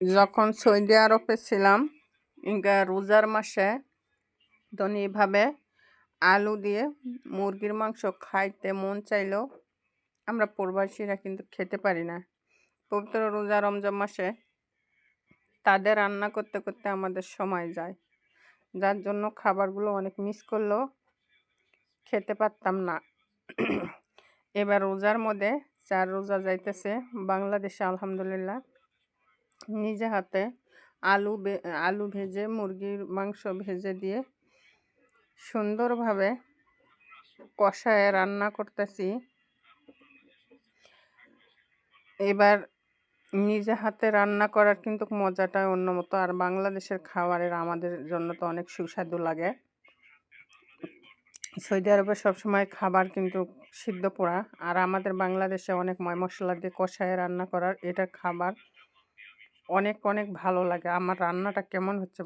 যখন সৌদি আরবে ছিলাম রোজার মাসে তখন এইভাবে আলু দিয়ে মুরগির মাংস খাইতে মন চাইলেও আমরা প্রবাসীরা কিন্তু খেতে পারি না। পবিত্র রোজা রমজান মাসে তাদের রান্না করতে করতে আমাদের সময় যায়, যার জন্য খাবারগুলো অনেক মিস করলেও খেতে পারতাম না। এবার রোজার মধ্যে 4 রোজা যাইতেছে বাংলাদেশে, আলহামদুলিল্লাহ নিজে হাতে আলু ভেজে মুরগির মাংস ভেজে দিয়ে সুন্দরভাবে কষায় রান্না করতেছি। এবার নিজে হাতে রান্না করার কিন্তু মজাটাই অন্য মতো। আর বাংলাদেশের খাবারের আমাদের জন্য তো অনেক সুস্বাদু লাগে। সৌদি আরবে সবসময় খাবার কিন্তু সিদ্ধ পোড়া, আর আমাদের বাংলাদেশে অনেক ময় মশলা দিয়ে কষায় রান্না করার এটা খাবার অনেক অনেক ভালো লাগে। আমার রান্নাটা কেমন হচ্ছে